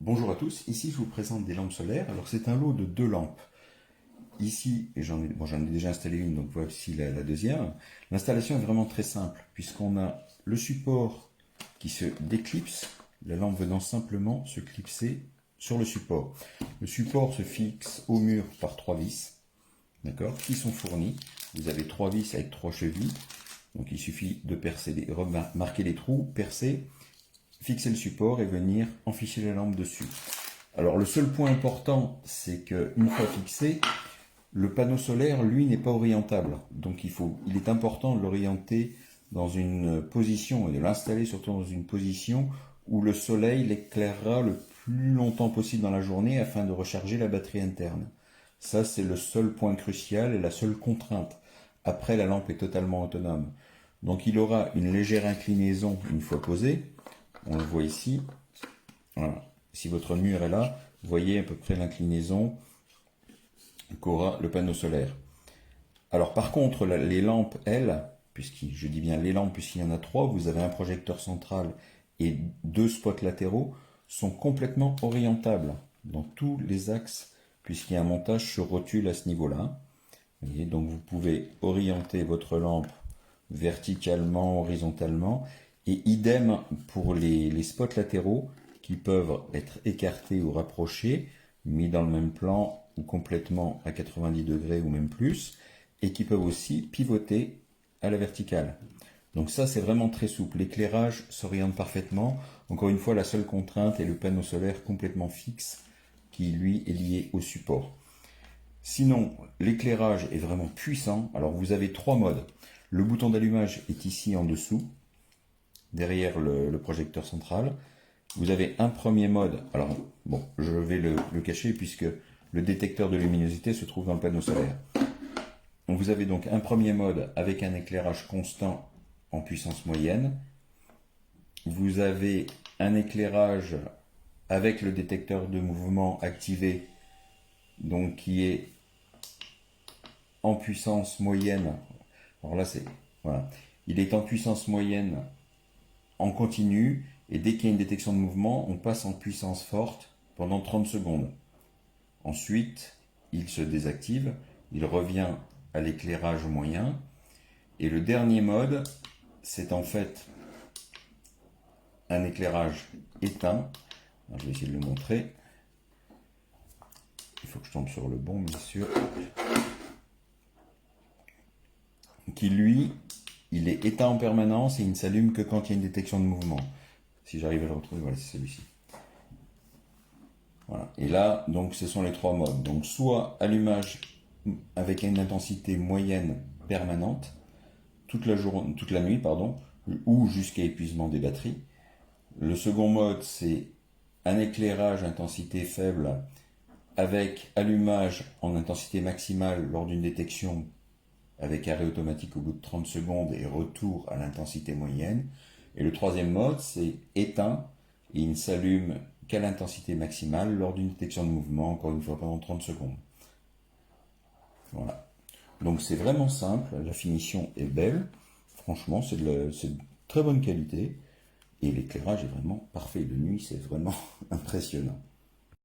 Bonjour à tous, ici je vous présente des lampes solaires. Alors c'est un lot de 2 lampes. Ici, et j'en ai déjà installé une, donc voici la deuxième. L'installation est vraiment très simple, puisqu'on a le support qui se déclipse, la lampe venant simplement se clipser sur le support. Le support se fixe au mur par 3 vis, d'accord, qui sont fournis. Vous avez 3 vis avec 3 chevilles, donc il suffit de marquer les trous, percer, fixer le support et venir enficher la lampe dessus. Alors le seul point important, c'est qu'une fois fixé, le panneau solaire, lui, n'est pas orientable. Donc il est important de l'orienter dans une position et de l'installer surtout dans une position où le soleil l'éclairera le plus longtemps possible dans la journée afin de recharger la batterie interne. Ça, c'est le seul point crucial et la seule contrainte. Après, la lampe est totalement autonome. Donc il aura une légère inclinaison une fois posée. On le voit ici. Voilà. Si votre mur est là, vous voyez à peu près l'inclinaison qu'aura le panneau solaire. Alors par contre, les lampes, elles, je dis bien les lampes puisqu'il y en a 3, vous avez un projecteur central et 2 spots latéraux, sont complètement orientables dans tous les axes puisqu'il y a un montage sur rotule à ce niveau-là. Donc vous pouvez orienter votre lampe verticalement, horizontalement, et idem pour les spots latéraux qui peuvent être écartés ou rapprochés, mis dans le même plan ou complètement à 90 degrés ou même plus, et qui peuvent aussi pivoter à la verticale. Donc ça, c'est vraiment très souple. L'éclairage s'oriente parfaitement. Encore une fois, la seule contrainte est le panneau solaire complètement fixe qui, lui, est lié au support. Sinon, l'éclairage est vraiment puissant. Alors, vous avez 3 modes. Le bouton d'allumage est ici en dessous, derrière le projecteur central. Vous avez un premier mode. Alors, bon, je vais le cacher puisque le détecteur de luminosité se trouve dans le panneau solaire. Donc, vous avez donc un premier mode avec un éclairage constant en puissance moyenne. Vous avez un éclairage avec le détecteur de mouvement activé, donc qui est en puissance moyenne. Alors là, voilà. Il est en puissance moyenne en continu, et dès qu'il y a une détection de mouvement, on passe en puissance forte pendant 30 secondes. Ensuite, il se désactive, il revient à l'éclairage moyen, et le dernier mode, c'est en fait un éclairage éteint. Alors, je vais essayer de le montrer. Il faut que je tombe sur le bon, bien sûr. Qui, lui, il est éteint en permanence et il ne s'allume que quand il y a une détection de mouvement. Si j'arrive à le retrouver, voilà, c'est celui-ci. Voilà. Et là, donc, ce sont les 3 modes. Donc, soit allumage avec une intensité moyenne permanente, toute la nuit, ou jusqu'à épuisement des batteries. Le second mode, c'est un éclairage intensité faible avec allumage en intensité maximale lors d'une détection avec arrêt automatique au bout de 30 secondes et retour à l'intensité moyenne. Et le troisième mode, c'est éteint et il ne s'allume qu'à l'intensité maximale lors d'une détection de mouvement, encore une fois pendant 30 secondes. Voilà. Donc c'est vraiment simple, la finition est belle, franchement c'est de très bonne qualité et l'éclairage est vraiment parfait. De nuit, c'est vraiment impressionnant.